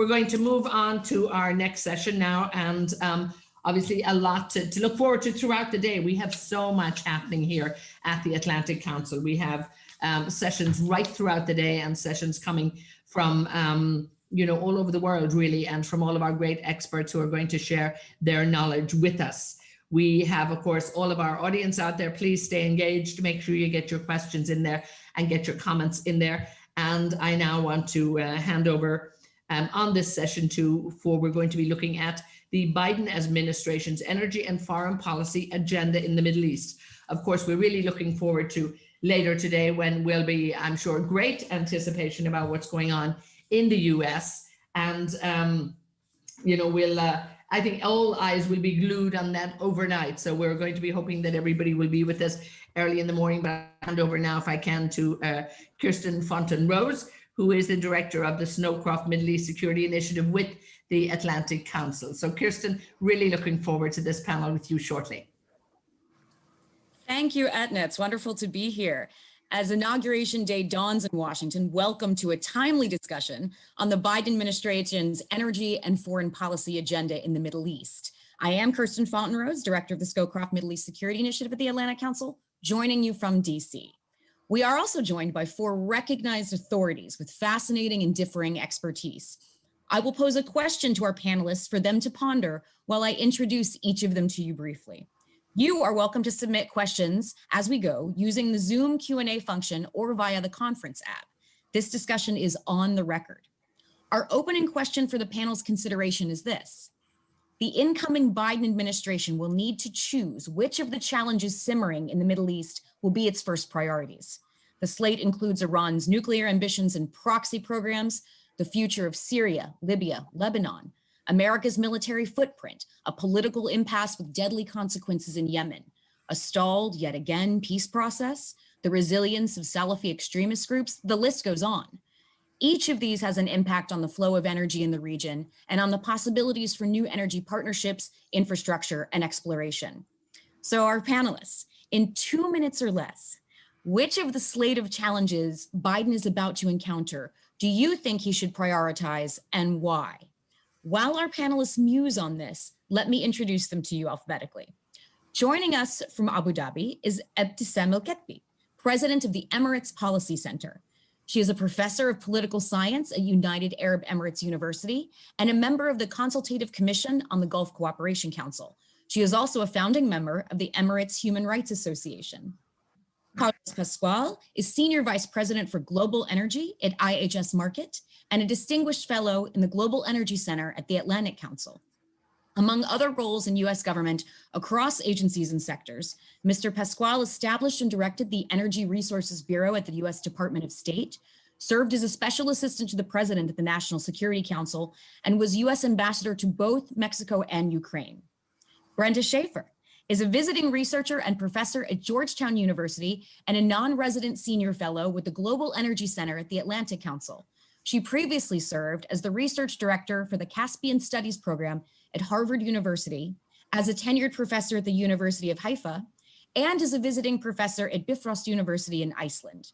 We're going to move on to our next session now, and obviously a lot to look forward to throughout the day. We have so much happening here at the Atlantic Council. We have sessions right throughout the day and sessions coming from you know, all over the world really, and from all of our great experts who are going to share their knowledge with us. We have, of course, all of our audience out there. Please stay engaged. Make sure you get your questions in there and get your comments in there. And I now want to hand over on this session we're going to be looking at the Biden administration's energy and foreign policy agenda in the Middle East. Of course, we're really looking forward to later today when we'll be, I'm sure, great anticipation about what's going on in the US. And, you know, we'll, I think all eyes will be glued on that overnight. So we're going to be hoping that everybody will be with us early in the morning. But I'll hand over now, if I can, to Kirsten Fontenrose, who is the director of the Scowcroft Middle East Security Initiative with the Atlantic Council. So Kirsten, really looking forward to this panel with you shortly. Thank you, Etna. It's wonderful to be here. As Inauguration Day dawns in Washington, welcome to a timely discussion on the Biden administration's energy and foreign policy agenda in the Middle East. I am Kirsten Fontenrose, director of the Scowcroft Middle East Security Initiative at the Atlantic Council, joining you from DC. We are also joined by 4 recognized authorities with fascinating and differing expertise. I will pose a question to our panelists for them to ponder while I introduce each of them to you briefly. You are welcome to submit questions as we go using the Zoom Q&A function or via the conference app. This discussion is on the record. Our opening question for the panel's consideration is this: the incoming Biden administration will need to choose which of the challenges simmering in the Middle East will be its first priorities. The slate includes Iran's nuclear ambitions and proxy programs, the future of Syria, Libya, Lebanon, America's military footprint, a political impasse with deadly consequences in Yemen, a stalled, yet again, peace process, the resilience of Salafi extremist groups, the list goes on. Each of these has an impact on the flow of energy in the region and on the possibilities for new energy partnerships, infrastructure, and exploration. So our panelists, in 2 minutes or less, which of the slate of challenges Biden is about to encounter do you think he should prioritize and why? While our panelists muse on this, let me introduce them to you alphabetically. Joining us from Abu Dhabi is Ebtesam al-Ketbi, president of the Emirates Policy Center. She is a professor of political science at United Arab Emirates University and a member of the Consultative Commission on the Gulf Cooperation Council. She is also a founding member of the Emirates Human Rights Association. Carlos Pascual is Senior Vice President for Global Energy at IHS Markit and a Distinguished Fellow in the Global Energy Center at the Atlantic Council. Among other roles in U.S. government across agencies and sectors, Mr. Pascual established and directed the Energy Resources Bureau at the U.S. Department of State, served as a special assistant to the president at the National Security Council, and was U.S. ambassador to both Mexico and Ukraine. Brenda Shaffer is a visiting researcher and professor at Georgetown University and a non-resident senior fellow with the Global Energy Center at the Atlantic Council. She previously served as the research director for the Caspian Studies program at Harvard University, as a tenured professor at the University of Haifa, and as a visiting professor at Bifrost University in Iceland.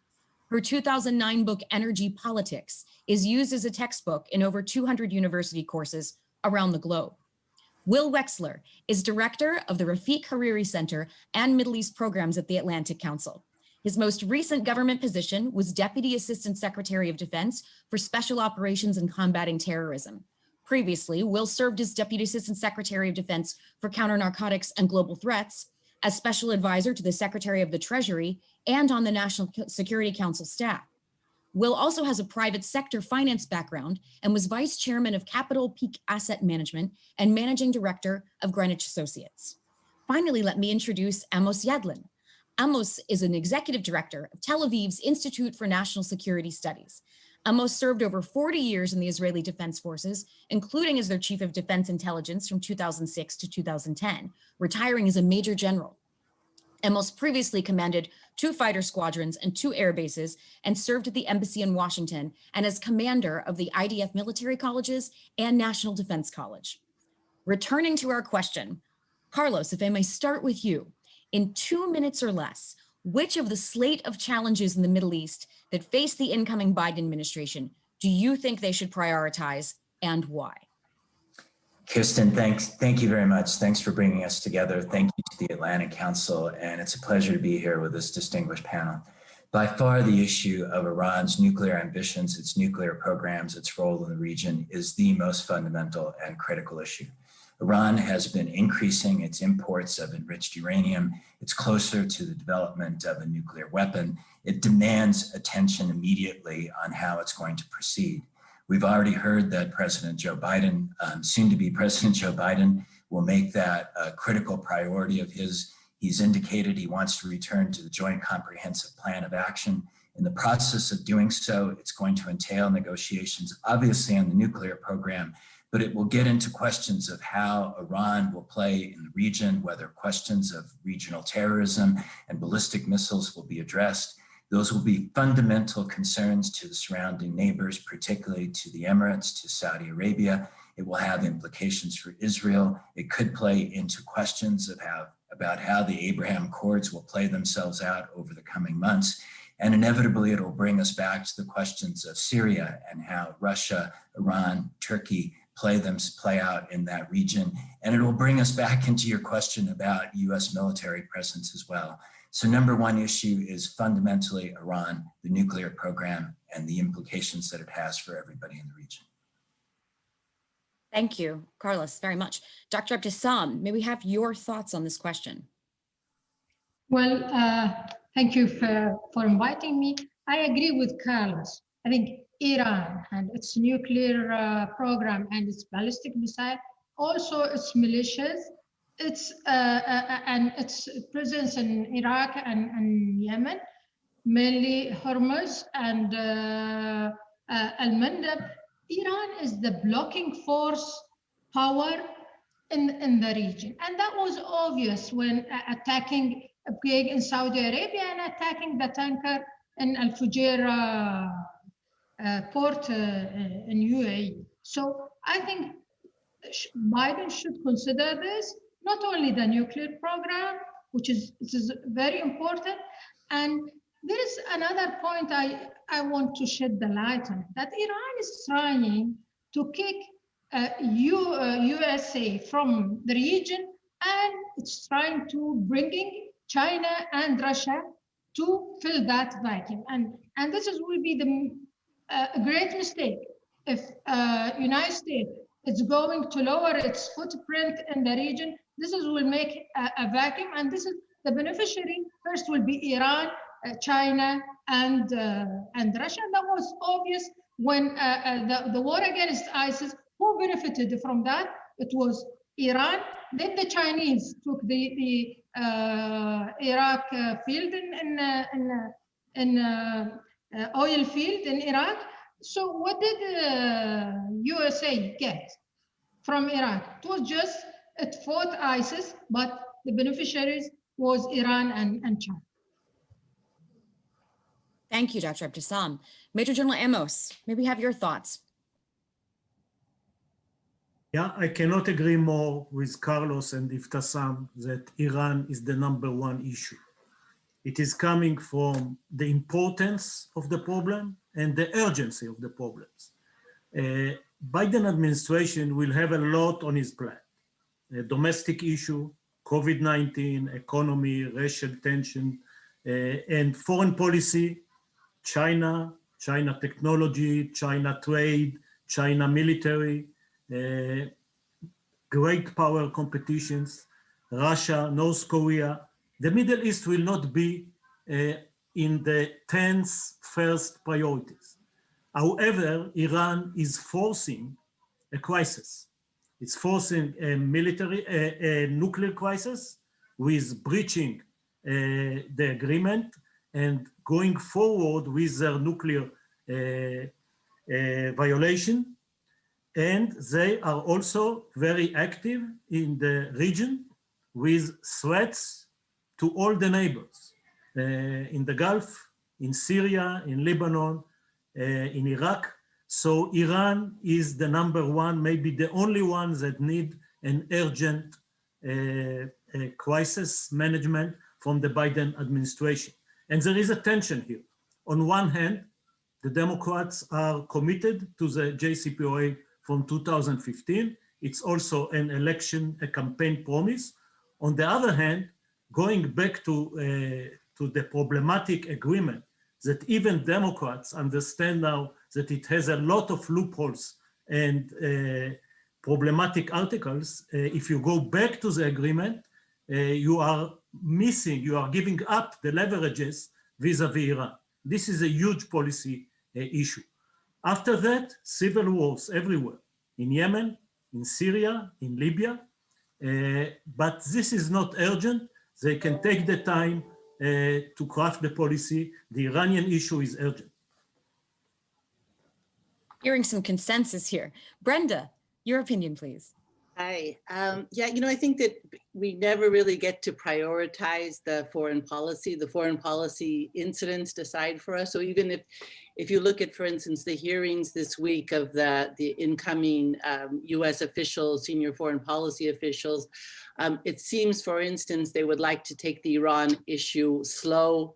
Her 2009 book, Energy Politics, is used as a textbook in over 200 university courses around the globe. Will Wechsler is director of the Rafik Hariri Center and Middle East programs at the Atlantic Council. His most recent government position was Deputy Assistant Secretary of Defense for Special Operations and Combating Terrorism. Previously, Will served as Deputy Assistant Secretary of Defense for Counter-Narcotics and Global Threats, as Special Advisor to the Secretary of the Treasury, and on the National Security Council staff. Will also has a private sector finance background and was Vice Chairman of Capital Peak Asset Management and Managing Director of Greenwich Associates. Finally, let me introduce Amos Yadlin. Amos is an Executive Director of Tel Aviv's Institute for National Security Studies. Amos served over 40 years in the Israeli Defense Forces, including as their Chief of Defense Intelligence from 2006 to 2010, retiring as a Major General. Amos previously commanded 2 fighter squadrons and 2 air bases and served at the embassy in Washington and as commander of the IDF military colleges and National Defense College. Returning to our question, Carlos, if I may start with you, in 2 minutes or less, which of the slate of challenges in the Middle East that face the incoming Biden administration do you think they should prioritize and why? Kirsten, thank you very much. Thanks for bringing us together. Thank you to the Atlantic Council, and it's a pleasure to be here with this distinguished panel. By far, the issue of Iran's nuclear ambitions, its nuclear programs, its role in the region is the most fundamental and critical issue. Iran has been increasing its imports of enriched uranium. It's closer to the development of a nuclear weapon. It demands attention immediately on how it's going to proceed. We've already heard that President Joe Biden, soon to be President Joe Biden, will make that a critical priority of his. He's indicated he wants to return to the Joint Comprehensive Plan of Action. In the process of doing so, it's going to entail negotiations, obviously on the nuclear program, but it will get into questions of how Iran will play in the region, whether questions of regional terrorism and ballistic missiles will be addressed. Those will be fundamental concerns to the surrounding neighbors, particularly to the Emirates, to Saudi Arabia. It will have implications for Israel. It could play into questions of about how the Abraham Accords will play themselves out over the coming months. And inevitably, it will bring us back to the questions of Syria and how Russia, Iran, Turkey play out in that region. And it will bring us back into your question about U.S. military presence as well. So number one issue is fundamentally Iran, the nuclear program, and the implications that it has for everybody in the region. Thank you, Carlos, very much. Dr. Ebtesam, may we have your thoughts on this question? Well, thank you for inviting me. I agree with Carlos. I think Iran and its nuclear program and its ballistic missile, also its militias, its and its presence in Iraq and Yemen, mainly Hormuz and Al-Mandab. Iran is the blocking force power in the region. And that was obvious when attacking a brig in Saudi Arabia and attacking the tanker in Al-Fujairah port in UAE. So I think Biden should consider this, not only the nuclear program, which is very important, and there is another point I want to shed the light on, that Iran is trying to kick USA from the region, and it's trying to bringing China and Russia to fill that vacuum. And this will be a great mistake if United States is going to lower its footprint in the region. This will make a vacuum, and this is the beneficiary. First will be Iran, China, and Russia. That was obvious when the war against ISIS. Who benefited from that? It was Iran. Then the Chinese took the Iraq field in oil field in Iraq. So what did USA get from Iraq? It was just it fought ISIS, but the beneficiaries was Iran and China. Thank you, Dr. Ebtesam. Major General Amos, may we have your thoughts? Yeah, I cannot agree more with Carlos and Ebtesam that Iran is the #1 issue. It is coming from the importance of the problem and the urgency of the problems. Biden administration will have a lot on his plate. A domestic issue, COVID-19, economy, racial tension, and foreign policy, China technology, China trade, China military, great power competitions, Russia, North Korea. The Middle East will not be in the 10th first priorities. However, Iran is forcing a crisis. It's forcing a nuclear crisis with breaching the agreement and going forward with their nuclear violation. And they are also very active in the region with threats to all the neighbors in the Gulf, in Syria, in Lebanon, in Iraq. So Iran is the #1, maybe the only one that need an urgent crisis management from the Biden administration. And there is a tension here. On one hand, the Democrats are committed to the JCPOA from 2015. It's also an election, a campaign promise. On the other hand, going back to the problematic agreement that even Democrats understand now that it has a lot of loopholes and problematic articles. If you go back to the agreement, you are missing, you are giving up the leverages vis-a-vis Iran. This is a huge policy issue. After that, civil wars everywhere, in Yemen, in Syria, in Libya, but this is not urgent. They can take the time to craft the policy. The Iranian issue is urgent. Hearing some consensus here. Brenda, your opinion, please. Hi. Yeah, I think that we never really get to prioritize the foreign policy. The foreign policy incidents decide for us. So even if you look at, for instance, the hearings this week of the incoming U.S. officials, senior foreign policy officials, it seems, for instance, they would like to take the Iran issue slow.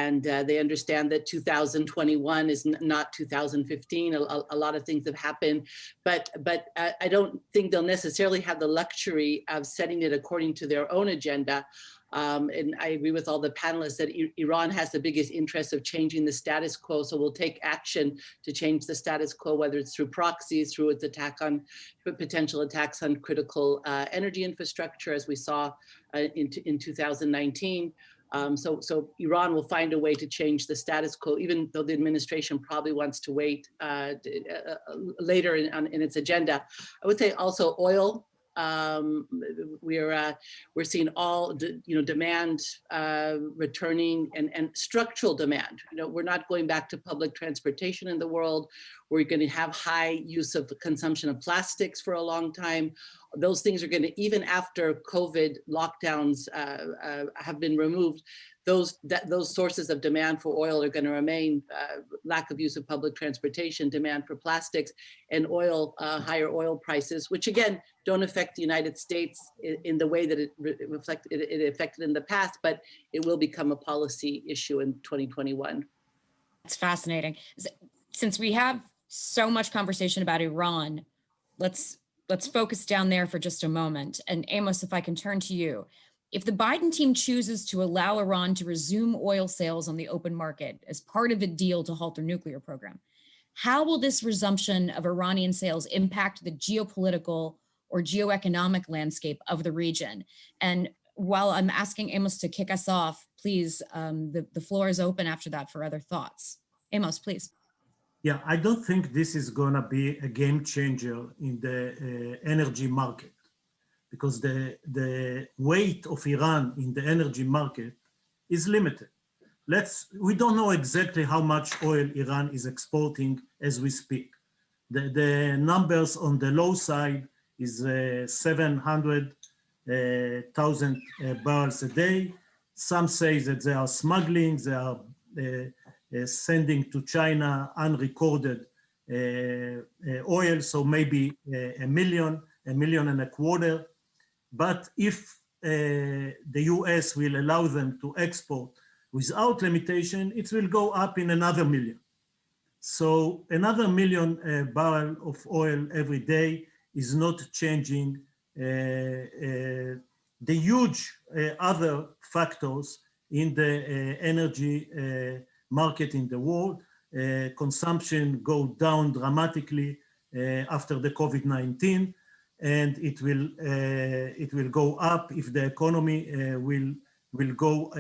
And they understand that 2021 is not 2015. A lot of things have happened, but I don't think they'll necessarily have the luxury of setting it according to their own agenda. And I agree with all the panelists that Iran has the biggest interest of changing the status quo. So we'll take action to change the status quo, whether it's through proxies, through its potential attacks on critical energy infrastructure, as we saw in 2019. So Iran will find a way to change the status quo, even though the administration probably wants to wait later in its agenda. I would say also oil. We're seeing all demand returning and structural demand. We're not going back to public transportation in the world. We're going to have high use of consumption of plastics for a long time. Those things are going to, even after COVID lockdowns have been removed, those sources of demand for oil are going to remain. Lack of use of public transportation, demand for plastics, and oil, higher oil prices, which again don't affect the United States in the way that it affected in the past, but it will become a policy issue in 2021. That's fascinating. Since we have so much conversation about Iran, let's focus down there for just a moment. And Amos, if I can turn to you. If the Biden team chooses to allow Iran to resume oil sales on the open market as part of a deal to halt their nuclear program, how will this resumption of Iranian sales impact the geopolitical or geoeconomic landscape of the region? And while I'm asking Amos to kick us off, please, the floor is open after that for other thoughts. Amos, please. Yeah, I don't think this is going to be a game changer in the energy market, because the weight of Iran in the energy market is limited. We don't know exactly how much oil Iran is exporting as we speak. The numbers on the low side is 700,000 barrels a day. Some say that they are smuggling, they are sending to China unrecorded oil, so maybe a million and a quarter. But if the US will allow them to export without limitation, it will go up in another million. So another million barrel of oil every day is not changing the huge other factors in the energy market in the world. Consumption go down dramatically after the COVID-19, and it will go up if the economy will go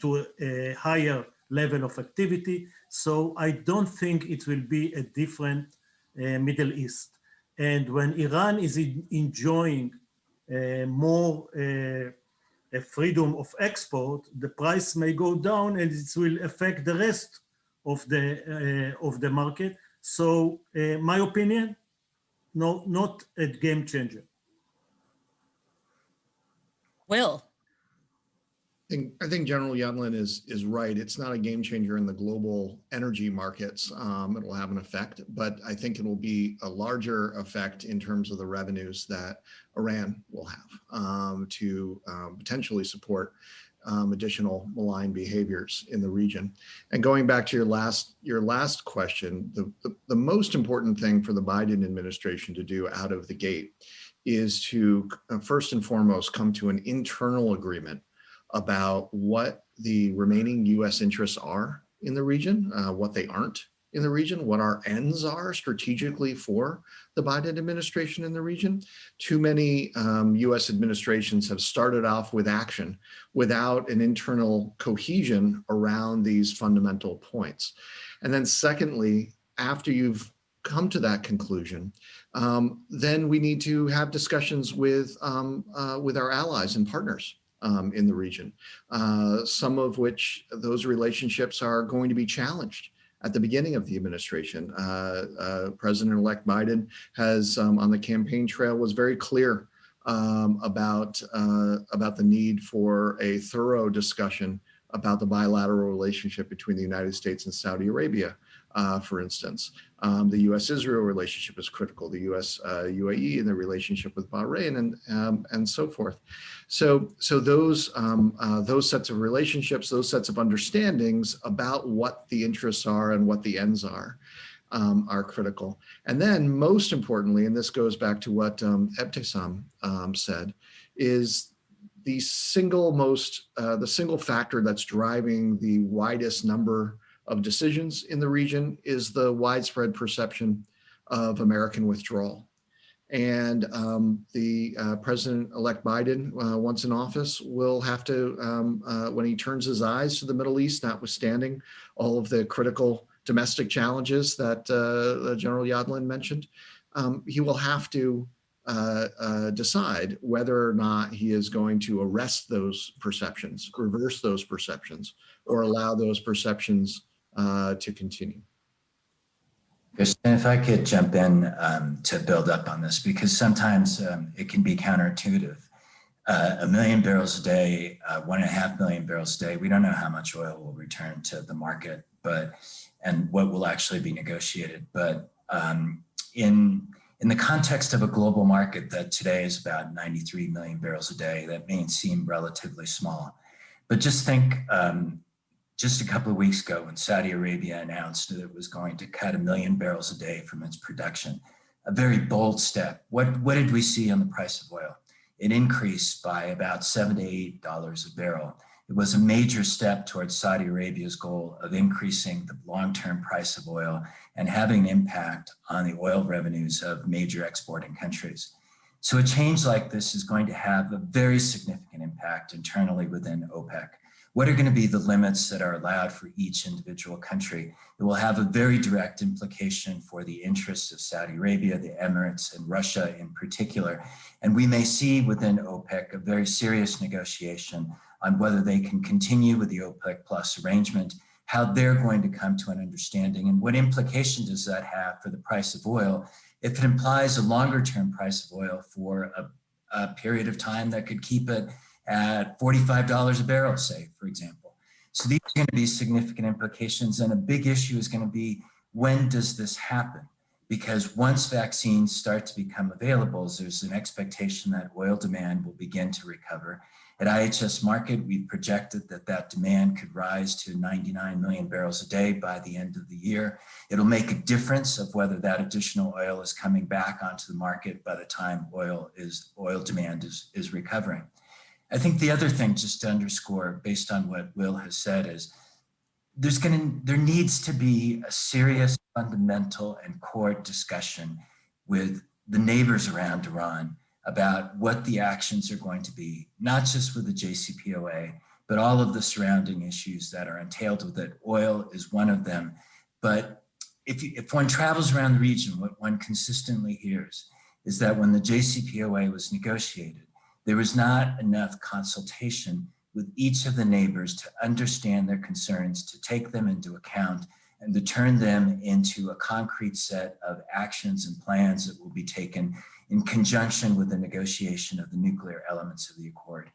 to a higher level of activity. So I don't think it will be a different Middle East. And when Iran is enjoying more freedom of export, the price may go down, and it will affect the rest of the market. So my opinion, no, not a game changer. Will. I think General Yadlin is right. It's not a game changer in the global energy markets. It'll have an effect, but I think it will be a larger effect in terms of the revenues that Iran will have to potentially support additional malign behaviors in the region. And going back to your last question, the most important thing for the Biden administration to do out of the gate is to first and foremost come to an internal agreement about what the remaining U.S. interests are in the region, what they aren't in the region, what our ends are strategically for the Biden administration in the region. Too many U.S. administrations have started off with action without an internal cohesion around these fundamental points. And then secondly, after you've come to that conclusion, then we need to have discussions with our allies and partners in the region, some of which those relationships are going to be challenged at the beginning of the administration. President-elect Biden has, on the campaign trail, was very clear about the need for a thorough discussion about the bilateral relationship between the United States and Saudi Arabia, for instance. The U.S.-Israel relationship is critical, the U.S.-UAE and the relationship with Bahrain and so forth. So those sets of relationships, those sets of understandings about what the interests are and what the ends are critical. And then most importantly, and this goes back to what Ebtesam said, is the single factor that's driving the widest number of decisions in the region is the widespread perception of American withdrawal. And the President-elect Biden, once in office, will have to, when he turns his eyes to the Middle East, notwithstanding all of the critical domestic challenges that General Yadlin mentioned, he will have to decide whether or not he is going to arrest those perceptions, reverse those perceptions, or allow those perceptions to continue. Kirsten, if I could jump in to build up on this, because sometimes it can be counterintuitive. 1 million barrels a day, 1.5 million barrels a day, we don't know how much oil will return to the market, and what will actually be negotiated. But in the context of a global market that today is about 93 million barrels a day, that may seem relatively small. But just think, just a couple of weeks ago when Saudi Arabia announced that it was going to cut 1 million barrels a day from its production, a very bold step. What did we see on the price of oil? It increased by about $7 to $8 a barrel. It was a major step towards Saudi Arabia's goal of increasing the long-term price of oil and having an impact on the oil revenues of major exporting countries. So a change like this is going to have a very significant impact internally within OPEC. What are going to be the limits that are allowed for each individual country? It will have a very direct implication for the interests of Saudi Arabia, the Emirates, and Russia in particular. And we may see within OPEC a very serious negotiation on whether they can continue with the OPEC Plus arrangement, how they're going to come to an understanding, and what implication does that have for the price of oil if it implies a longer-term price of oil for a period of time that could keep it at $45 a barrel, say, for example. So these are going to be significant implications, and a big issue is going to be, when does this happen? Because once vaccines start to become available, there's an expectation that oil demand will begin to recover. At IHS Markit, we projected that demand could rise to 99 million barrels a day by the end of the year. It'll make a difference of whether that additional oil is coming back onto the market by the time oil demand is recovering. I think the other thing, just to underscore, based on what Will has said, is there needs to be a serious, fundamental, and core discussion with the neighbors around Iran about what the actions are going to be, not just with the JCPOA, but all of the surrounding issues that are entailed with it. Oil is one of them. But if one travels around the region, what one consistently hears is that when the JCPOA was negotiated, there was not enough consultation with each of the neighbors to understand their concerns, to take them into account, and to turn them into a concrete set of actions and plans that will be taken in conjunction with the negotiation of the nuclear elements of the accord.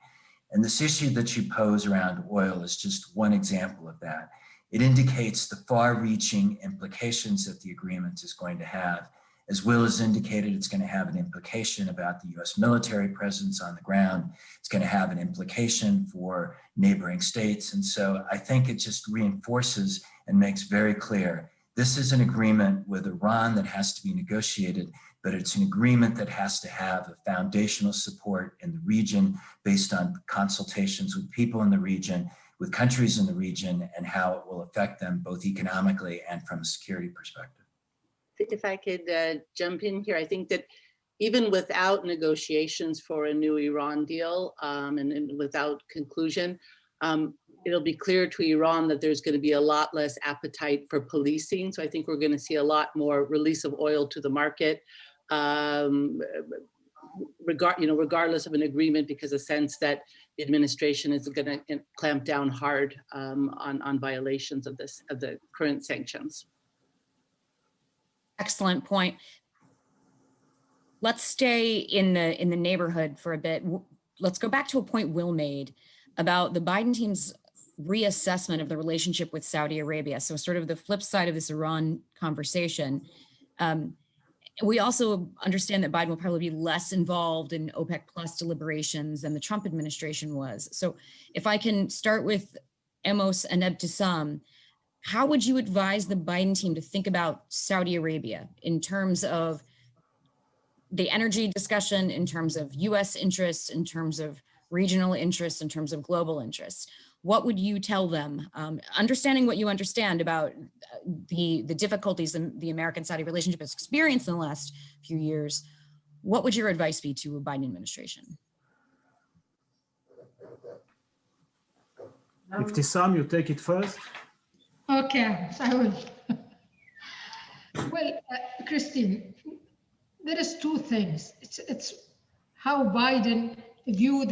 And this issue that you pose around oil is just one example of that. It indicates the far-reaching implications that the agreement is going to have. As Will has indicated, it's going to have an implication about the U.S. military presence on the ground. It's going to have an implication for neighboring states. And so I think it just reinforces and makes very clear this is an agreement with Iran that has to be negotiated, but it's an agreement that has to have a foundational support in the region based on consultations with people in the region, with countries in the region, and how it will affect them both economically and from a security perspective. If I could jump in here, I think that even without negotiations for a new Iran deal and without conclusion, it'll be clear to Iran that there's going to be a lot less appetite for policing. So I think we're going to see a lot more release of oil to the market, regardless of an agreement, because a sense that the administration is going to clamp down hard on violations of the current sanctions. Excellent point. Let's stay in the neighborhood for a bit. Let's go back to a point Will made about the Biden team's reassessment of the relationship with Saudi Arabia. So sort of the flip side of this Iran conversation. We also understand that Biden will probably be less involved in OPEC plus deliberations than the Trump administration was. So if I can start with Amos and Ebtesam, how would you advise the Biden team to think about Saudi Arabia in terms of the energy discussion, in terms of US interests, in terms of regional interests, in terms of global interests? What would you tell them? Understanding what you understand about the difficulties in the American-Saudi relationship has experienced in the last few years, what would your advice be to a Biden administration? Ebtesam, you take it first. Okay, I will. Well, Christine, there is two things. It's how Biden view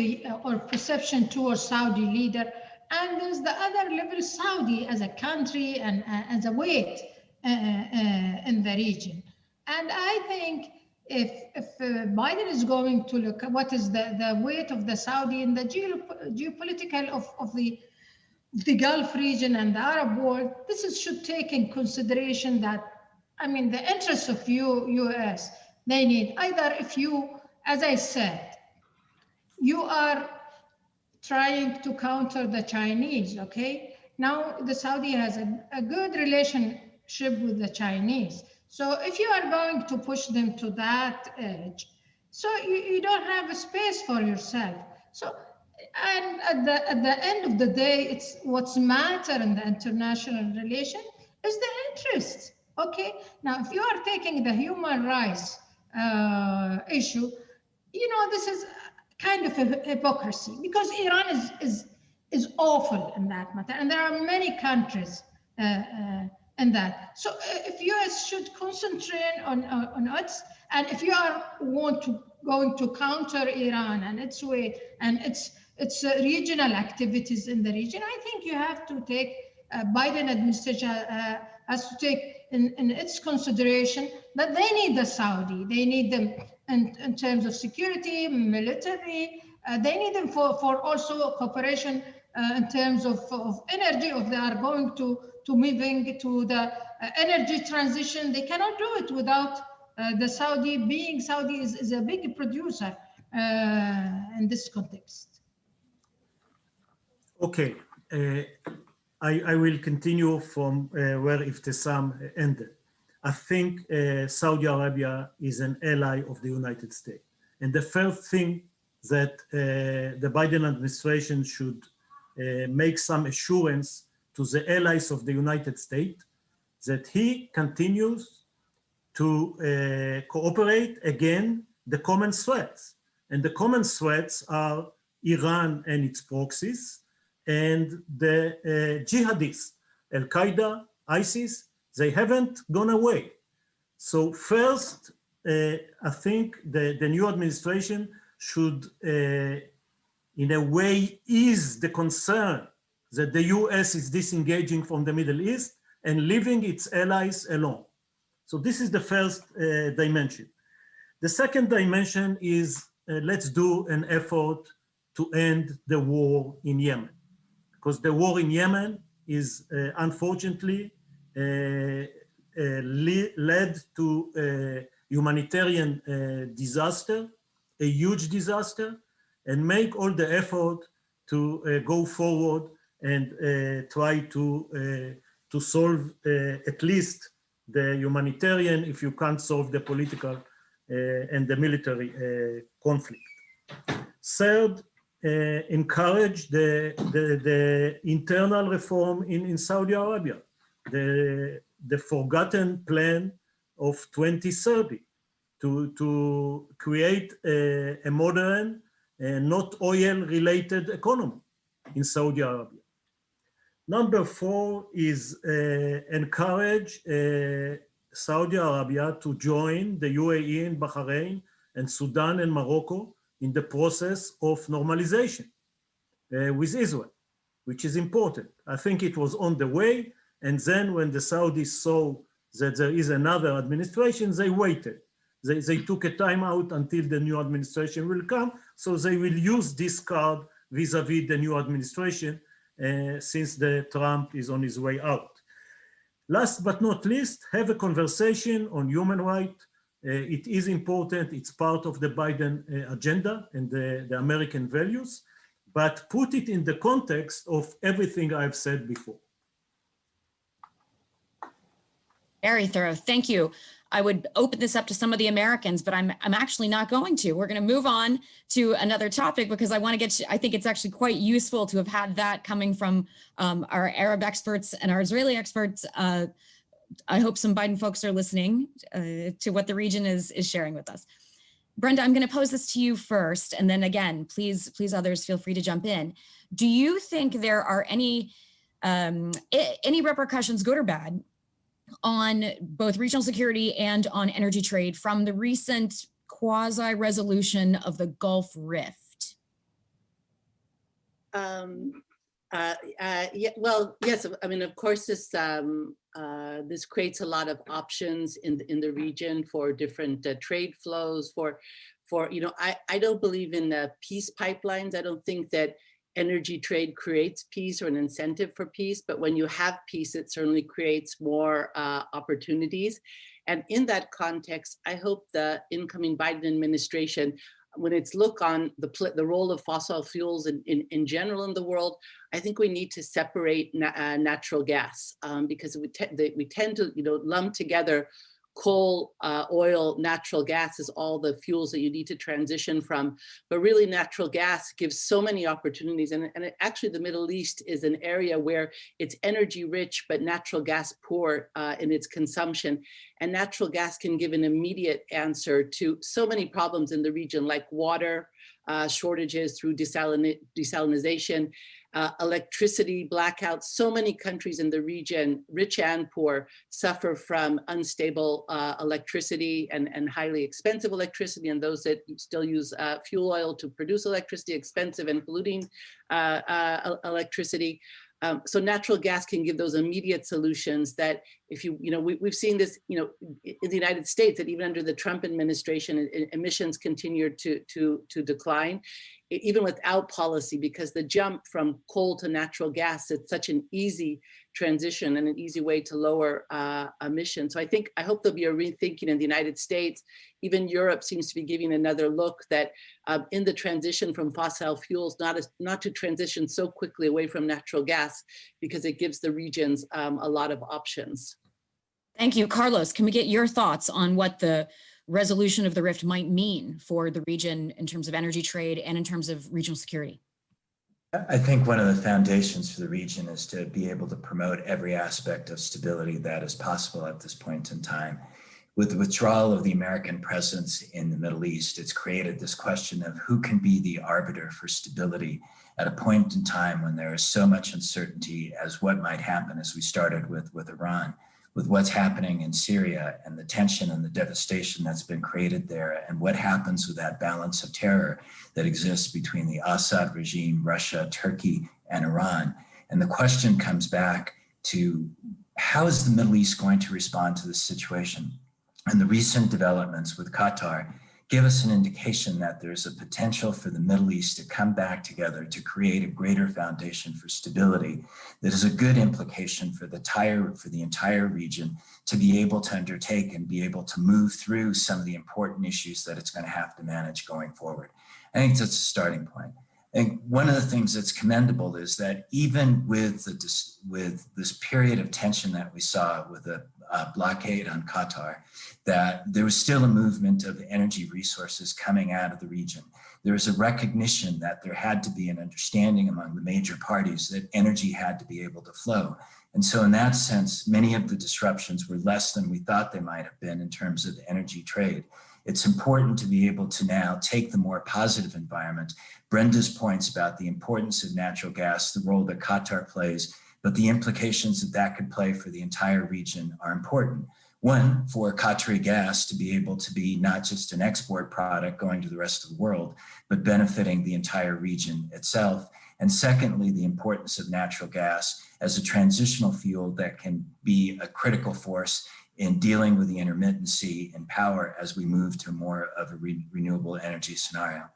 or perception towards Saudi leader, and there's the other level, Saudi as a country and as a weight in the region. And I think if Biden is going to look at what is the weight of the Saudi in the geopolitical of the Gulf region and the Arab world, should take in consideration that, I mean, the interests of U.S., they need either, if you, as I said, you are trying to counter the Chinese, okay? Now the Saudi has a good relationship with the Chinese. So if you are going to push them to that edge, so you don't have a space for yourself. So, and at the end of the day, it's what's matter in the international relation is the interest, okay? Now, if you are taking the human rights issue, this is kind of a hypocrisy, because Iran is awful in that matter, and there are many countries in that. So if U.S. should concentrate on it, and if you are going to counter Iran and its way and its regional activities in the region, I think you have to take Biden administration has to take in its consideration that they need the Saudi, they need them in terms of security, military, they need them for also cooperation in terms of energy. If they are going to moving to the energy transition, they cannot do it without the Saudi. Being Saudi is a big producer in this context. Okay, I will continue from where Ebtesam ended. I think Saudi Arabia is an ally of the United States. And the first thing that the Biden administration should make some assurance to the allies of the United States that he continues to cooperate against the common threats. And the common threats are Iran and its proxies, and the jihadists, Al-Qaeda, ISIS, they haven't gone away. So first, I think the new administration should, in a way, ease the concern that the US is disengaging from the Middle East and leaving its allies alone. So this is the first dimension. The second dimension is let's do an effort to end the war in Yemen, because the war in Yemen is unfortunately led to humanitarian disaster, a huge disaster, and make all the effort to go forward and try to solve at least the humanitarian, if you can't solve the political and the military conflict. Third, encourage the internal reform in Saudi Arabia, the forgotten plan of 2030 to create a modern, not oil-related economy in Saudi Arabia. Number 4 is encourage Saudi Arabia to join the UAE and Bahrain and Sudan and Morocco in the process of normalization with Israel, which is important. I think it was on the way, and then when the Saudis saw that there is another administration, they waited. They took a time out until the new administration will come, so they will use this card vis-a-vis the new administration since the Trump is on his way out. Last but not least, have a conversation on human rights. It is important, it's part of the Biden agenda and the American values, but put it in the context of everything I've said before. Very thorough, thank you. I would open this up to some of the Americans, but I'm actually not going to. We're going to move on to another topic because I want to get to, I think it's actually quite useful to have had that coming from our Arab experts and our Israeli experts. I hope some Biden folks are listening to what the region is sharing with us. Brenda, I'm going to pose this to you first, and then again, please others feel free to jump in. Do you think there are any repercussions, good or bad, on both regional security and on energy trade from the recent quasi-resolution of the Gulf Rift? Yeah, well, yes. I mean, of course, this creates a lot of options in the region for different trade flows. For you know, I don't believe in peace pipelines. I don't think that energy trade creates peace or an incentive for peace, but when you have peace, it certainly creates more opportunities. And in that context, I hope the incoming Biden administration, when it's look on the role of fossil fuels in general in the world, I think we need to separate natural gas because we tend to lump together coal, oil, natural gas is all the fuels that you need to transition from. But really natural gas gives so many opportunities. And actually the Middle East is an area where it's energy rich, but natural gas poor in its consumption. And natural gas can give an immediate answer to so many problems in the region, like water shortages through desalinization, electricity blackouts. So many countries in the region, rich and poor, suffer from unstable electricity and highly expensive electricity, and those that still use fuel oil to produce electricity, expensive and polluting electricity. So natural gas can give those immediate solutions that if we've seen this, in the United States, that even under the Trump administration, emissions continue to decline, even without policy, because the jump from coal to natural gas, it's such an easy transition and an easy way to lower emissions. So I hope there'll be a rethinking in the United States. Even Europe seems to be giving another look that in the transition from fossil fuels, not to transition so quickly away from natural gas, because it gives the regions a lot of options. Thank you. Carlos, can we get your thoughts on what the resolution of the rift might mean for the region in terms of energy trade and in terms of regional security? I think one of the foundations for the region is to be able to promote every aspect of stability that is possible at this point in time. With the withdrawal of the American presence in the Middle East, it's created this question of who can be the arbiter for stability at a point in time when there is so much uncertainty as what might happen, as we started with Iran, with what's happening in Syria and the tension and the devastation that's been created there, and what happens with that balance of terror that exists between the Assad regime, Russia, Turkey, and Iran. And the question comes back to how is the Middle East going to respond to this situation? And the recent developments with Qatar give us an indication that there's a potential for the Middle East to come back together to create a greater foundation for stability that is a good implication for the entire region to be able to undertake and be able to move through some of the important issues that it's going to have to manage going forward. I think that's a starting point. I think one of the things that's commendable is that even with this period of tension that we saw with the blockade on Qatar, that there was still a movement of energy resources coming out of the region. There was a recognition that there had to be an understanding among the major parties that energy had to be able to flow. And so in that sense, many of the disruptions were less than we thought they might have been in terms of energy trade. It's important to be able to now take the more positive environment. Brenda's points about the importance of natural gas, the role that Qatar plays, but the implications that that could play for the entire region are important. One, for Qatari gas to be able to be not just an export product going to the rest of the world, but benefiting the entire region itself. And secondly, the importance of natural gas as a transitional fuel that can be a critical force in dealing with the intermittency in power as we move to more of a renewable energy scenario.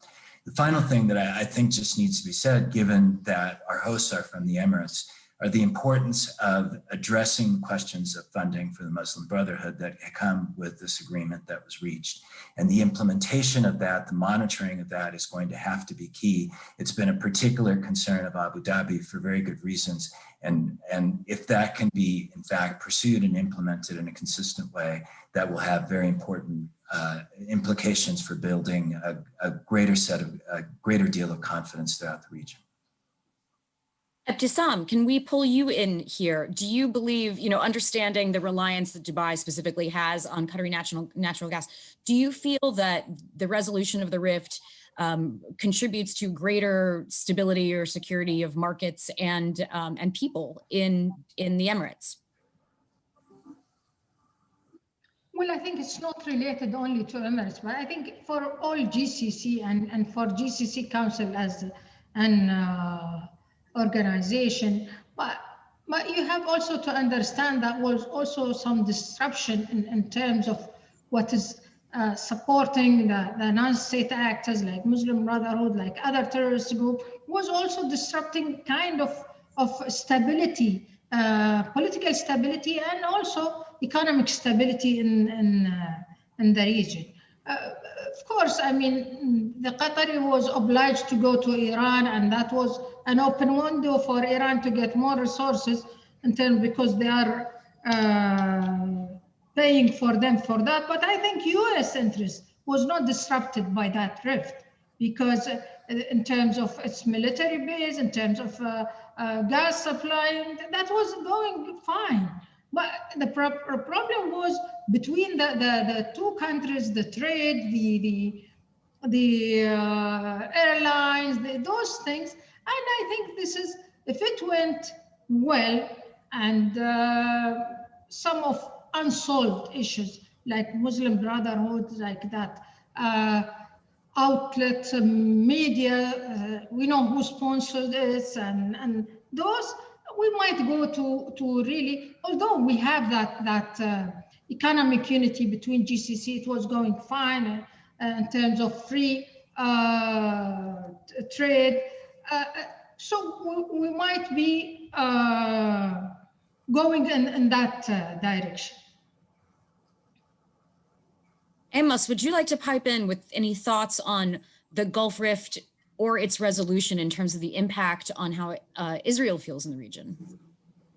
The final thing that I think just needs to be said, given that our hosts are from the Emirates, are the importance of addressing questions of funding for the Muslim Brotherhood that come with this agreement that was reached. And the implementation of that, the monitoring of that is going to have to be key. It's been a particular concern of Abu Dhabi for very good reasons. And if that can be, in fact, pursued and implemented in a consistent way, that will have very important implications for building a greater deal of confidence throughout the region. Ebtesam, can we pull you in here? Do you believe, understanding the reliance that Dubai specifically has on Qatari natural gas, do you feel that the resolution of the rift contributes to greater stability or security of markets and people in the Emirates? Well, I think it's not related only to Emirates, but I think for all GCC and for GCC Council as an organization, but you have also to understand that was also some disruption in terms of what is supporting the non-state actors like Muslim Brotherhood, like other terrorist groups, was also disrupting kind of stability, political stability, and also economic stability in the region. Of course, I mean, the Qatari was obliged to go to Iran, and that was an open window for Iran to get more resources in terms, because they are paying for them for that. But I think U.S. interest was not disrupted by that rift, because in terms of its military base, in terms of gas supply, that was going fine. But the problem was between the two countries, the trade, the airlines, those things. And I think this is, if it went well, and some of unsolved issues like Muslim Brotherhood, like that, outlet, media, we know who sponsored this, and those, we might go to really, although we have that economic unity between GCC, it was going fine in terms of free trade. So we might be going in that direction. Amos, would you like to pipe in with any thoughts on the Gulf Rift or its resolution in terms of the impact on how Israel feels in the region?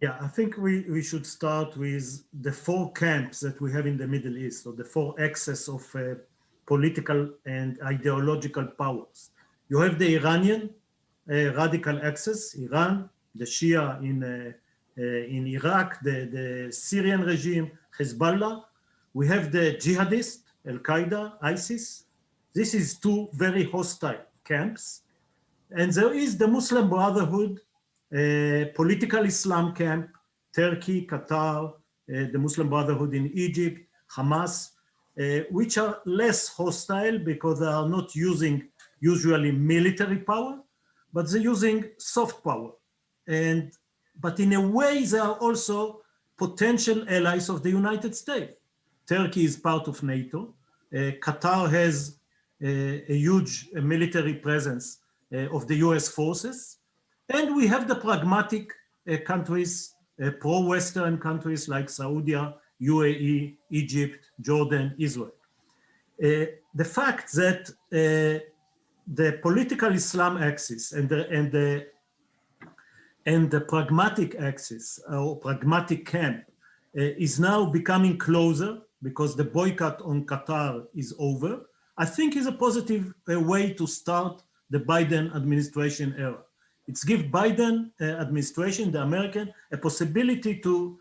Yeah, I think we should start with the four camps that we have in the Middle East, or the four axes of political and ideological powers. You have the Iranian radical axis, Iran, the Shia in Iraq, the Syrian regime, Hezbollah. We have the jihadist, Al-Qaeda, ISIS. This is two very hostile camps. And there is the Muslim Brotherhood, political Islam camp, Turkey, Qatar, the Muslim Brotherhood in Egypt, Hamas, which are less hostile because they are not using usually military power, but they're using soft power. But in a way, they are also potential allies of the United States. Turkey is part of NATO. Qatar has a huge military presence of the US forces. And we have the pragmatic countries, pro-Western countries like Saudi, UAE, Egypt, Jordan, Israel. The fact that the political Islam axis and the pragmatic axis or pragmatic camp is now becoming closer because the boycott on Qatar is over, I think is a positive way to start the Biden administration era. It's give Biden administration, the American, a possibility to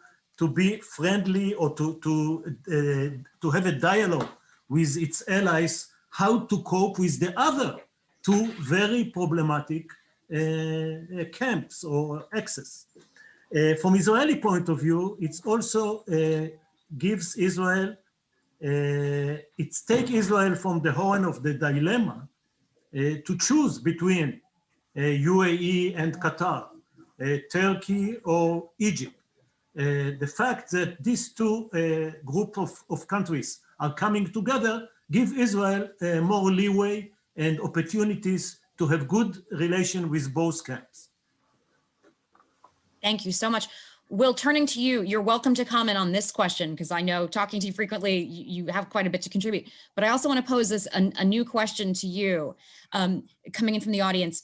be friendly or to have a dialogue with its allies, how to cope with the other two very problematic camps or axes. From Israeli point of view, it's also gives Israel, it's take Israel from the horn of the dilemma to choose between UAE and Qatar, Turkey or Egypt. The fact that these two group of countries are coming together give Israel more leeway and opportunities to have good relation with both camps. Thank you so much. Will, turning to you, you're welcome to comment on this question because I know talking to you frequently, you have quite a bit to contribute, but I also want to pose this a new question to you coming in from the audience.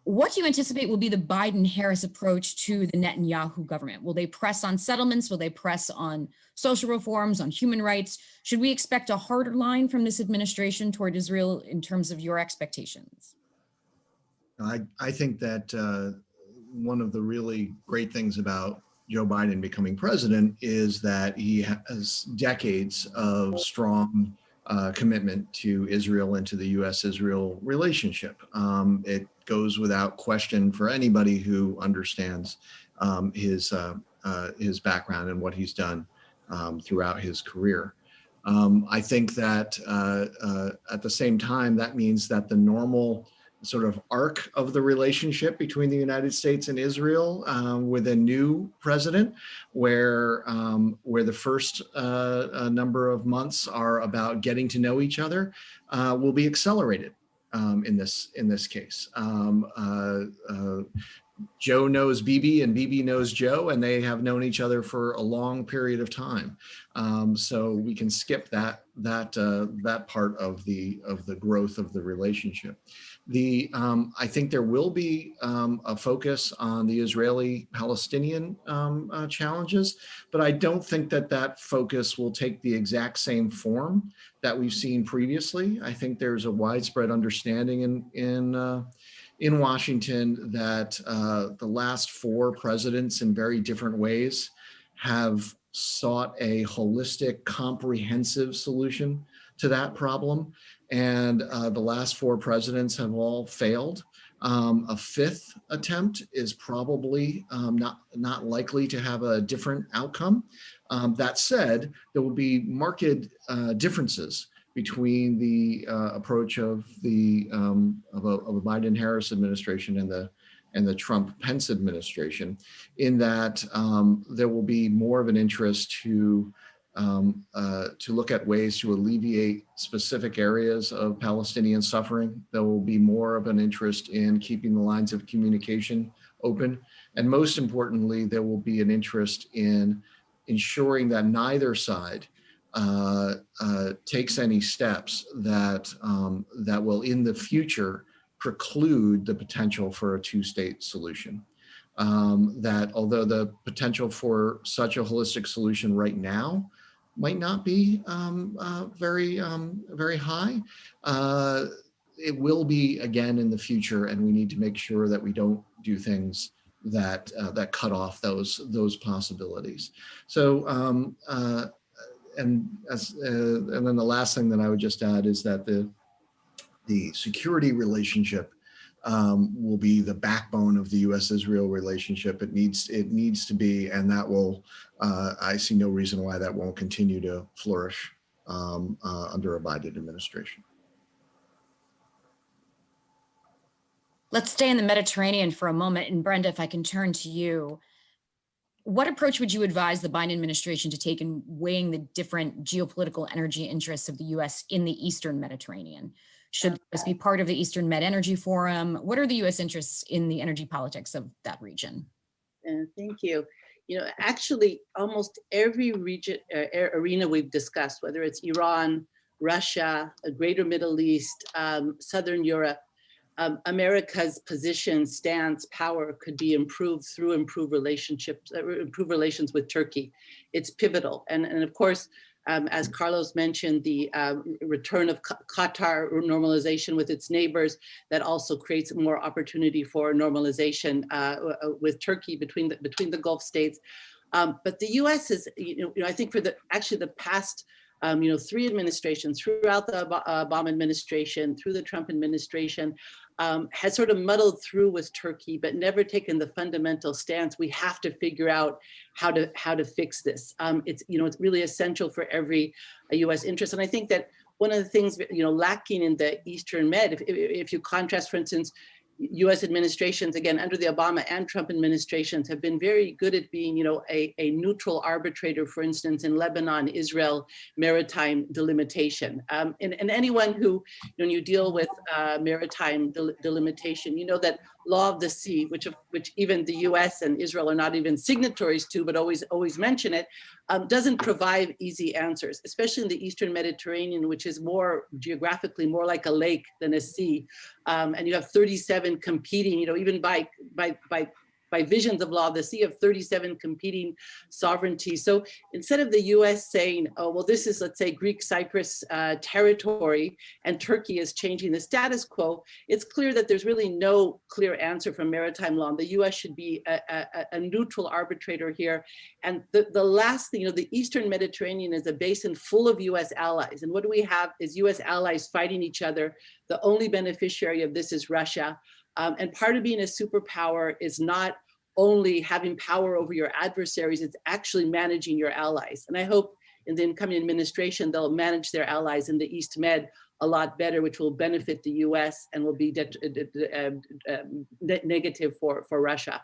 What do you anticipate will be the Biden-Harris approach to the Netanyahu government? Will they press on settlements? Will they press on social reforms, on human rights? Should we expect a harder line from this administration toward Israel in terms of your expectations? I think that one of the really great things about Joe Biden becoming president is that he has decades of strong commitment to Israel and to the U.S.-Israel relationship. It goes without question for anybody who understands his background and what he's done throughout his career. I think that at the same time, that means that the normal sort of arc of the relationship between the United States and Israel with a new president, where the first number of months are about getting to know each other, will be accelerated in this case. Joe knows Bibi and Bibi knows Joe, and they have known each other for a long period of time. So we can skip that part of the growth of the relationship. I think there will be a focus on the Israeli-Palestinian challenges, but I don't think that focus will take the exact same form that we've seen previously. I think there's a widespread understanding in Washington that the last four presidents in very different ways have sought a holistic, comprehensive solution to that problem. And the last four presidents have all failed. A fifth attempt is probably not likely to have a different outcome. That said, there will be marked differences between the approach of a Biden-Harris administration and the Trump-Pence administration, in that there will be more of an interest to look at ways to alleviate specific areas of Palestinian suffering. There will be more of an interest in keeping the lines of communication open. And most importantly, there will be an interest in ensuring that neither side takes any steps that will in the future preclude the potential for a two-state solution. That although the potential for such a holistic solution right now might not be very high, it will be again in the future, and we need to make sure that we don't do things that cut off those possibilities. So, and then the last thing that I would just add is that the security relationship will be the backbone of the U.S.-Israel relationship. It needs to be, and that will. I see no reason why that won't continue to flourish under a Biden administration. Let's stay in the Mediterranean for a moment, and Brenda, if I can turn to you. What approach would you advise the Biden administration to take in weighing the different geopolitical energy interests of the U.S. in the Eastern Mediterranean? Should this be part of the Eastern Med Energy Forum? What are the U.S. interests in the energy politics of that region? Thank you. You know, actually, almost every region arena we've discussed, whether it's Iran, Russia, the Greater Middle East, Southern Europe, America's position, stance, power could be improved through improved relationships, improved relations with Turkey. It's pivotal, and of course, as Carlos mentioned, the return of Qatar normalization with its neighbors, that also creates more opportunity for normalization with Turkey between the Gulf states. But the U.S. is, I think for the past 3 administrations, throughout the Obama administration, through the Trump administration, has sort of muddled through with Turkey, but never taken the fundamental stance. We have to figure out how to fix this. It's really essential for every U.S. interest, and I think that one of the things lacking in the Eastern Med, if you contrast, for instance, U.S. administrations, again, under the Obama and Trump administrations, have been very good at being, a neutral arbitrator, for instance, in Lebanon, Israel, maritime delimitation. And anyone who, when you deal with maritime delimitation, that law of the sea, which even the U.S. and Israel are not even signatories to, but always mention it, doesn't provide easy answers, especially in the Eastern Mediterranean, which is more geographically more like a lake than a sea. And you have 37 competing, even by visions of law of the sea, of 37 competing sovereignties. So instead of the US saying, oh, well, this is, let's say, Greek Cyprus territory, and Turkey is changing the status quo, it's clear that there's really no clear answer from maritime law. And the US should be a neutral arbitrator here. And the last thing, the Eastern Mediterranean is a basin full of US allies. And what do we have is US allies fighting each other. The only beneficiary of this is Russia. And part of being a superpower is not only having power over your adversaries, it's actually managing your allies. And I hope in the incoming administration, they'll manage their allies in the East Med a lot better, which will benefit the US and will be negative for Russia.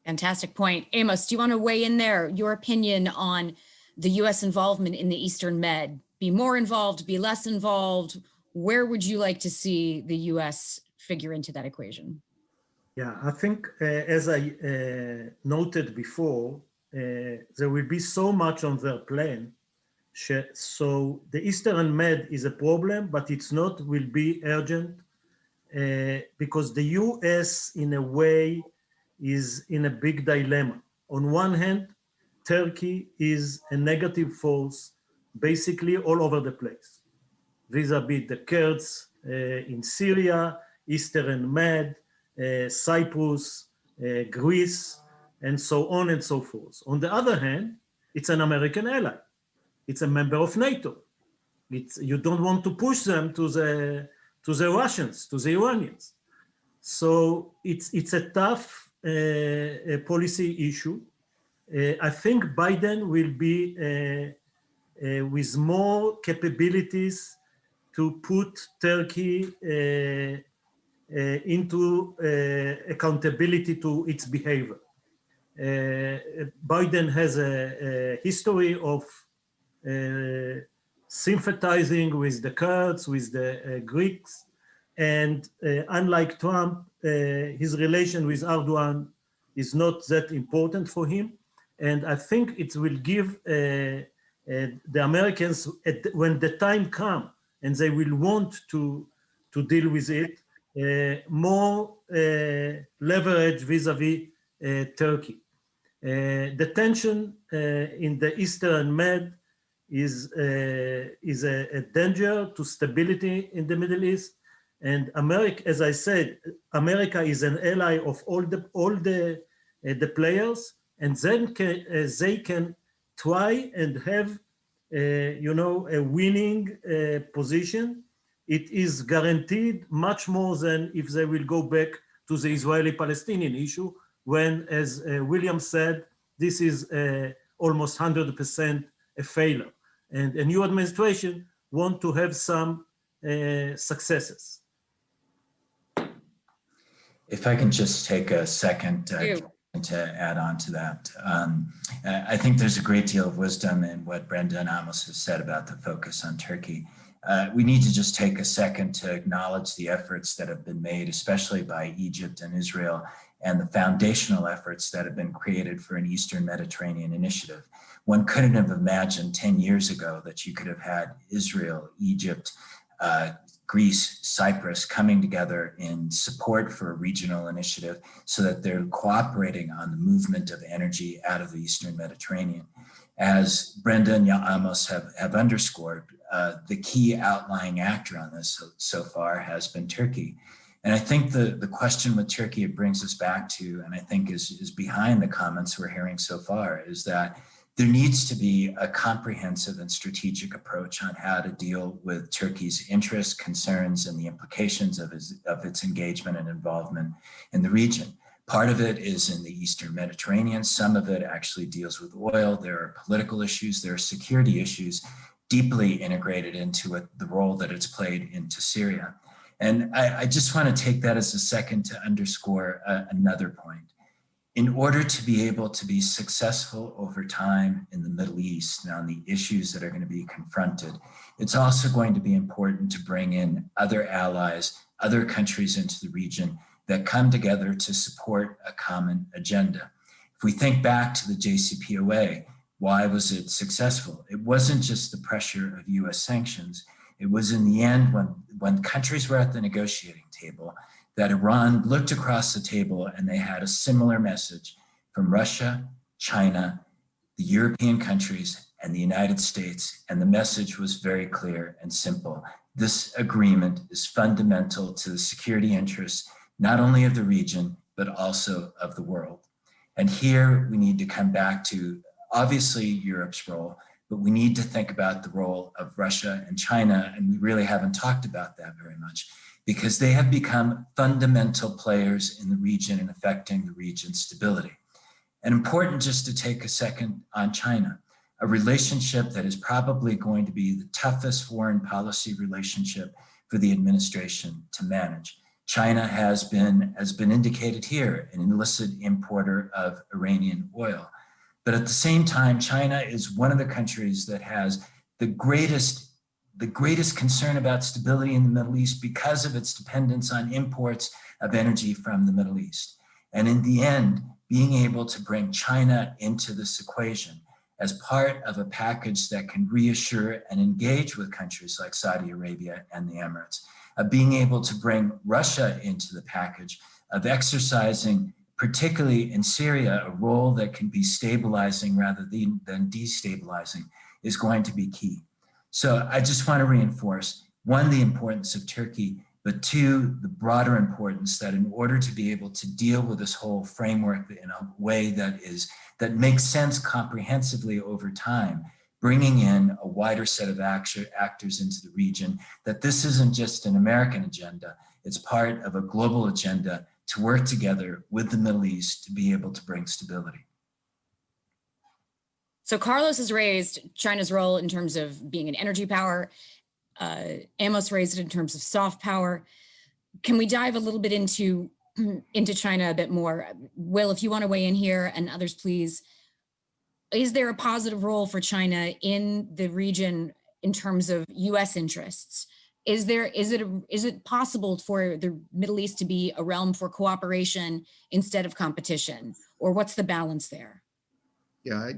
Fantastic point. Amos, do you want to weigh in there? Your opinion on the US involvement in the Eastern Med? Be more involved, be less involved? Where would you like to see the US figure into that equation? Yeah, I think as I noted before, there will be so much on their plan. So the Eastern Med is a problem, but it's not will be urgent because the US in a way is in a big dilemma. On one hand, Turkey is a negative force basically all over the place, vis-a-vis the Kurds in Syria, Eastern Med, Cyprus, Greece, and so on and so forth. On the other hand, it's an American ally. It's a member of NATO. You don't want to push them to the Russians, to the Iranians. So it's a tough policy issue. I think Biden will be with more capabilities to put Turkey into accountability to its behavior. Biden has a history of sympathizing with the Kurds, with the Greeks, and unlike Trump, his relation with Erdogan is not that important for him. And I think it will give the Americans, when the time comes and they will want to deal with it, more leverage vis-a-vis Turkey. The tension in the Eastern Med is a danger to stability in the Middle East. And America, as I said, America is an ally of all the players, and then they can try and have a winning position. It is guaranteed much more than if they will go back to the Israeli-Palestinian issue, when, as William said, this is almost 100% a failure. And a new administration want to have some successes. If I can just take a second to add on to that. I think there's a great deal of wisdom in what Brenda and Amos have said about the focus on Turkey. we need to just take a second to acknowledge the efforts that have been made, especially by Egypt and Israel, and the foundational efforts that have been created for an Eastern Mediterranean initiative. One couldn't have imagined 10 years ago that you could have had Israel, Egypt, Greece, Cyprus coming together in support for a regional initiative so that they're cooperating on the movement of energy out of the Eastern Mediterranean. As Brenda and Amos have underscored, the key outlying actor on this so far has been Turkey. And I think the question with Turkey it brings us back to, and I think is behind the comments we're hearing so far, is that there needs to be a comprehensive and strategic approach on how to deal with Turkey's interests, concerns, and the implications of its engagement and involvement in the region. Part of it is in the Eastern Mediterranean. Some of it actually deals with oil. There are political issues. There are security issues deeply integrated into the role that it's played into Syria. And I just want to take that as a second to underscore another point. In order to be able to be successful over time in the Middle East and on the issues that are going to be confronted, it's also going to be important to bring in other allies, other countries into the region that come together to support a common agenda. If we think back to the JCPOA, why was it successful? It wasn't just the pressure of US sanctions. It was in the end when countries were at the negotiating table that Iran looked across the table and they had a similar message from Russia, China, the European countries, and the United States. And the message was very clear and simple. This agreement is fundamental to the security interests, not only of the region, but also of the world. And here we need to come back to, obviously, Europe's role, but we need to think about the role of Russia and China, and we really haven't talked about that very much, because they have become fundamental players in the region and affecting the region's stability. And important just to take a second on China, a relationship that is probably going to be the toughest foreign policy relationship for the administration to manage. China has been indicated here, an illicit importer of Iranian oil. But at the same time, China is one of the countries that has the greatest concern about stability in the Middle East because of its dependence on imports of energy from the Middle East. And in the end, being able to bring China into this equation as part of a package that can reassure and engage with countries like Saudi Arabia and the Emirates, of being able to bring Russia into the package, of exercising, particularly in Syria, a role that can be stabilizing rather than destabilizing, is going to be key. So I just want to reinforce, one, the importance of Turkey, but two, the broader importance that in order to be able to deal with this whole framework in a way that makes sense comprehensively over time, bringing in a wider set of actors into the region, that this isn't just an American agenda, it's part of a global agenda to work together with the Middle East to be able to bring stability. So Carlos has raised China's role in terms of being an energy power. Amos raised it in terms of soft power. Can we dive a little bit into China a bit more? Will, if you want to weigh in here, and others please. Is there a positive role for China in the region in terms of US interests? Is it possible for the Middle East to be a realm for cooperation instead of competition? Or what's the balance there? Yeah,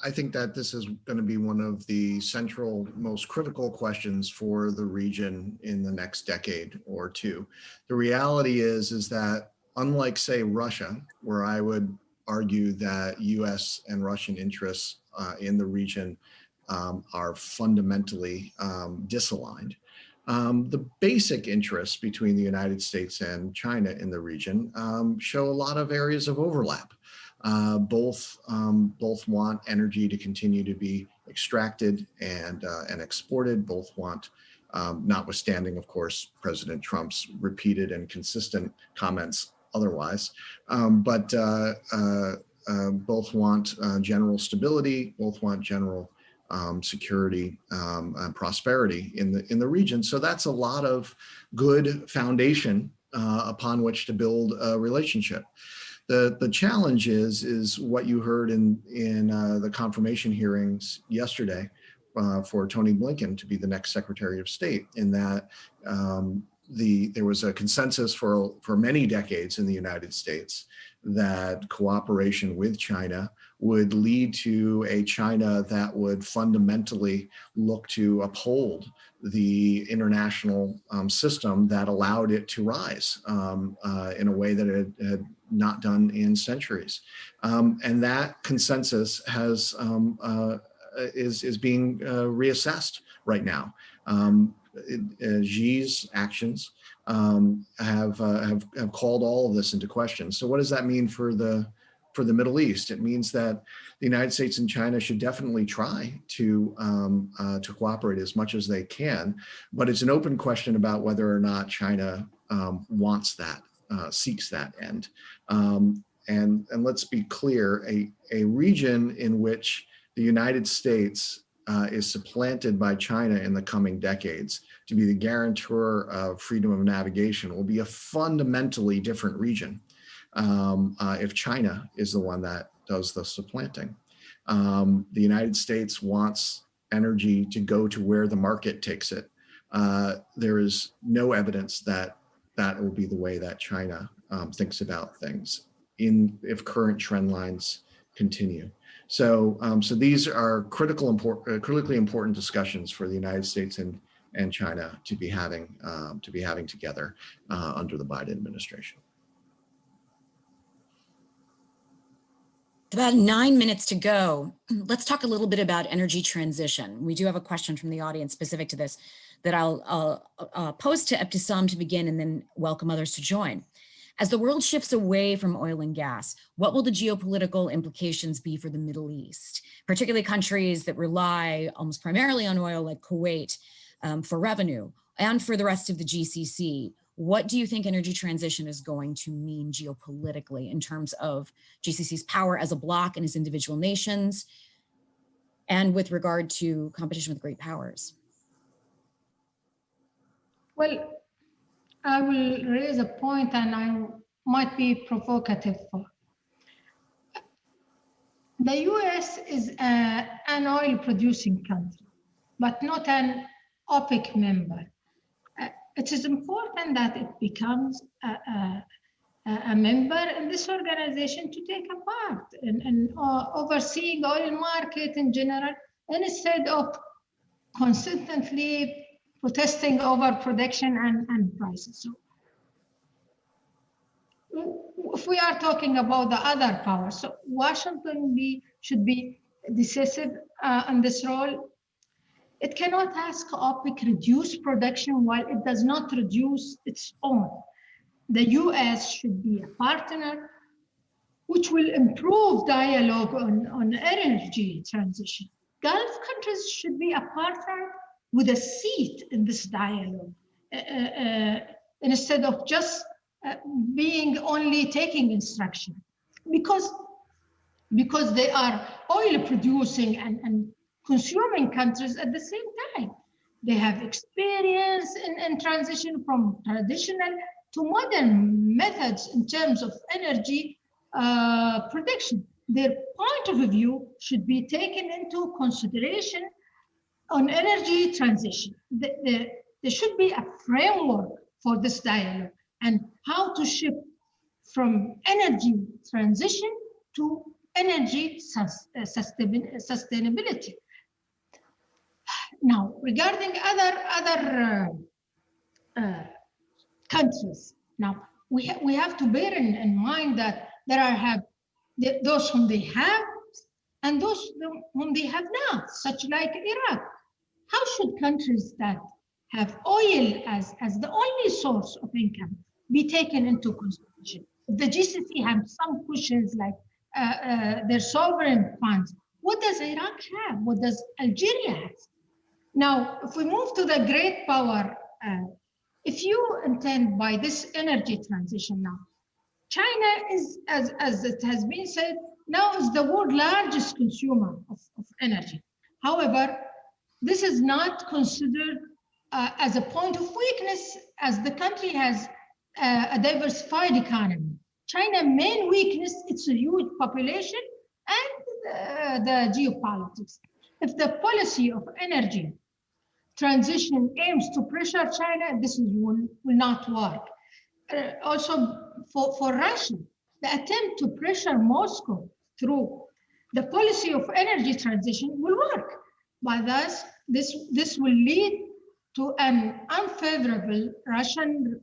I think that this is going to be one of the central, most critical questions for the region in the next decade or two. The reality is that unlike, say, Russia, where I would argue that US and Russian interests in the region are fundamentally disaligned, the basic interests between the United States and China in the region show a lot of areas of overlap. Both want energy to continue to be extracted and exported. Both want, notwithstanding, of course, President Trump's repeated and consistent comments otherwise, but both want general stability. Both want general security and prosperity in the region. So that's a lot of good foundation upon which to build a relationship. The challenge is what you heard in the confirmation hearings yesterday, for Tony Blinken to be the next Secretary of State, in that there was a consensus for many decades in the United States that cooperation with China would lead to a China that would fundamentally look to uphold the international system that allowed it to rise in a way that it had not done in centuries. And that consensus is being reassessed right now. Xi's actions have called all of this into question. So what does that mean for the Middle East? It means that the United States and China should definitely try to cooperate as much as they can, but it's an open question about whether or not China wants that, seeks that end. And let's be clear, a region in which the United States is supplanted by China in the coming decades to be the guarantor of freedom of navigation will be a fundamentally different region if China is the one that does the supplanting. The United States wants energy to go to where the market takes it. There is no evidence that that will be the way that China thinks about things if current trend lines continue. So these are critically important discussions for the United States and China to be having together under the Biden administration. About 9 minutes to go. Let's talk a little bit about energy transition. We do have a question from the audience specific to this that I'll pose to Ebtesam to begin and then welcome others to join. As the world shifts away from oil and gas, what will the geopolitical implications be for the Middle East, particularly countries that rely almost primarily on oil like Kuwait for revenue, and for the rest of the GCC? What do you think energy transition is going to mean geopolitically in terms of GCC's power as a bloc and as individual nations, and with regard to competition with great powers? Well, I will raise a point, and I might be provocative for. The US is an oil-producing country, but not an OPEC member. It is important that it becomes a member in this organization to take a part in overseeing oil market in general, instead of consistently protesting over production and prices. So if we are talking about the other powers, so Washington should be decisive on this role. It cannot ask OPEC reduce production while it does not reduce its own. The US should be a partner which will improve dialogue on energy transition. Gulf countries should be a partner with a seat in this dialogue instead of just being only taking instruction, because they are oil producing and consuming countries at the same time. They have experience in transition from traditional to modern methods in terms of energy production. Their point of view should be taken into consideration on energy transition. There should be a framework for this dialogue and how to shift from energy transition to energy sustainability. Now, regarding other countries, now we have to bear in mind that there are those whom they have and those whom they have not, such like Iraq. How should countries that have oil as the only source of income be taken into consideration? If the GCC have some cushions like their sovereign funds, what does Iraq have? What does Algeria have? Now, if we move to the great power, if you intend by this energy transition now, China is, as it has been said, now is the world's largest consumer of energy. However, this is not considered as a point of weakness, as the country has a diversified economy. China's main weakness, it's a huge population and the geopolitics. If the policy of energy transition aims to pressure China, this will not work. Also, for Russia, the attempt to pressure Moscow through the policy of energy transition will work. By thus, this will lead to an unfavorable Russian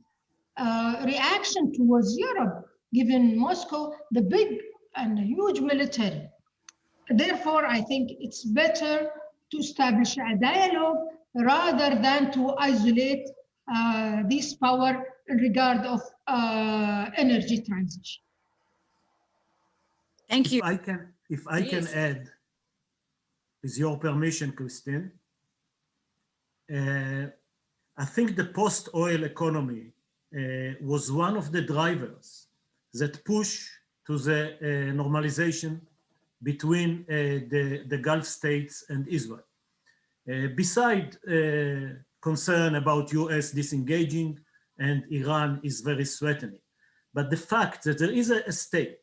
reaction towards Europe, given Moscow the big and huge military. Therefore, I think it's better to establish a dialogue rather than to isolate this power in regard of energy transition. Thank you. If I can add, with your permission, Kirsten, I think the post-oil economy was one of the drivers that push to the normalization between the Gulf states and Israel. Beside concern about US disengaging and Iran is very threatening. But the fact that there is a state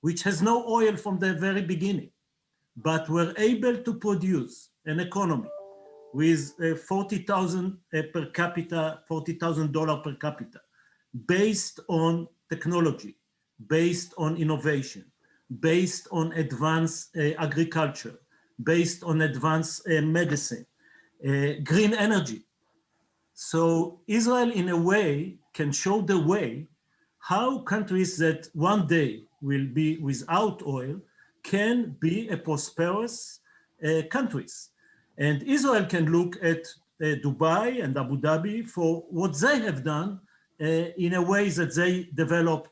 which has no oil from the very beginning, but were able to produce an economy with $40,000 per capita, $40,000 per capita, based on technology, based on innovation, based on advanced agriculture, based on advanced medicine, green energy. So Israel, in a way, can show the way how countries that one day will be without oil can be a prosperous countries. And Israel can look at Dubai and Abu Dhabi for what they have done in a way that they developed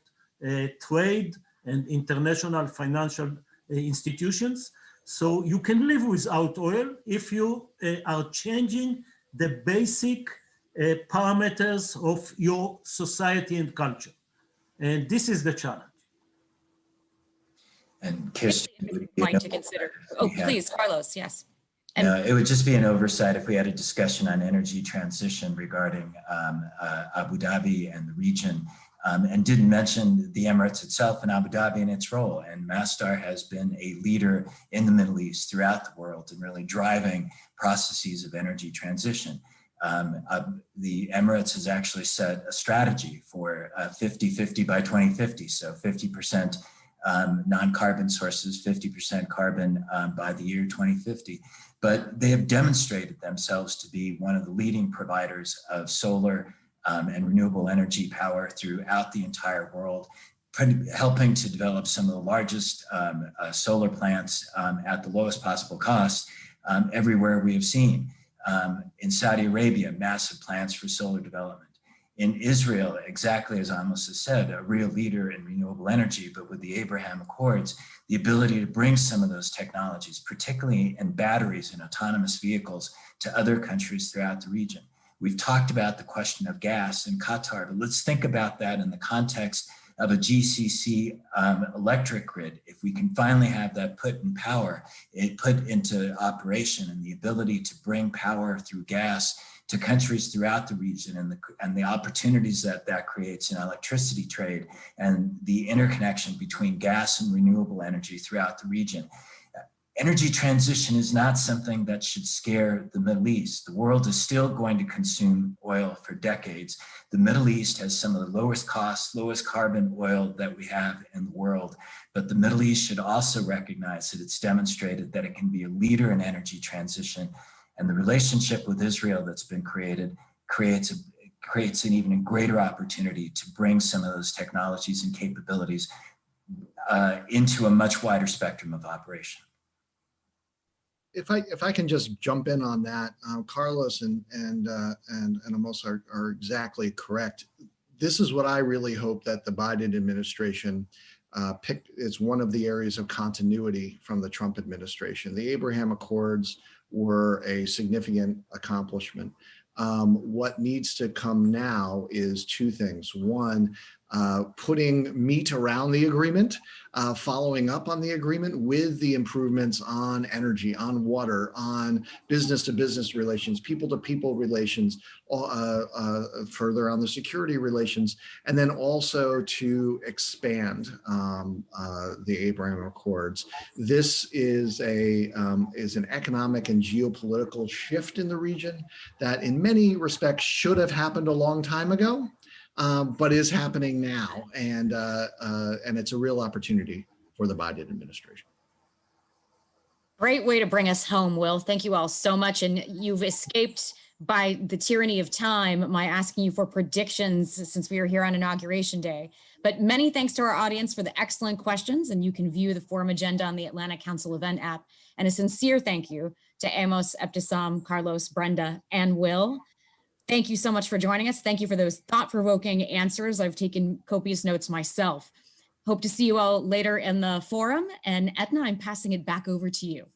trade and international financial institutions. So you can live without oil if you are changing the basic parameters of your society and culture. And this is the challenge. And Kirsten, Point to consider. Oh, please, Carlos, yes. And no, it would just be an oversight if we had a discussion on energy transition regarding Abu Dhabi and the region, and didn't mention the Emirates itself and Abu Dhabi and its role. And Masdar has been a leader in the Middle East throughout the world and really driving processes of energy transition. The Emirates has actually set a strategy for 50-50 by 2050, so 50% non-carbon sources, 50% carbon by the year 2050. But they have demonstrated themselves to be one of the leading providers of solar and renewable energy power throughout the entire world, helping to develop some of the largest solar plants at the lowest possible cost everywhere we have seen. In Saudi Arabia, massive plans for solar development. In Israel, exactly as Amos has said, a real leader in renewable energy, but with the Abraham Accords, the ability to bring some of those technologies, particularly in batteries and autonomous vehicles, to other countries throughout the region. We've talked about the question of gas in Qatar, but let's think about that in the context of a GCC electric grid. If we can finally have that put into operation, and the ability to bring power through gas to countries throughout the region, and the opportunities that creates in electricity trade and the interconnection between gas and renewable energy throughout the region. Energy transition is not something that should scare the Middle East. The world is still going to consume oil for decades. The Middle East has some of the lowest cost, lowest carbon oil that we have in the world. But the Middle East should also recognize that it's demonstrated that it can be a leader in energy transition. And the relationship with Israel that's been created creates an even greater opportunity to bring some of those technologies and capabilities into a much wider spectrum of operation. If I can just jump in on that, Carlos and Amos are exactly correct. This is what I really hope that the Biden administration picked as one of the areas of continuity from the Trump administration. The Abraham Accords were a significant accomplishment. What needs to come now is two things. One, putting meat around the agreement, following up on the agreement with the improvements on energy, on water, on business-to-business relations, people-to-people relations, further on the security relations, and then also to expand the Abraham Accords. This is an economic and geopolitical shift in the region that in many respects should have happened a long time ago, but is happening now, and it's a real opportunity for the Biden administration. Great way to bring us home, Will. Thank you all so much. And you've escaped by the tyranny of time, my asking you for predictions since we were here on Inauguration Day. But many thanks to our audience for the excellent questions, and you can view the forum agenda on the Atlantic Council event app. And a sincere thank you to Amos, Ebtesam, Carlos, Brenda, and Will. Thank you so much for joining us. Thank you for those thought-provoking answers. I've taken copious notes myself. Hope to see you all later in the forum. And Edna, I'm passing it back over to you.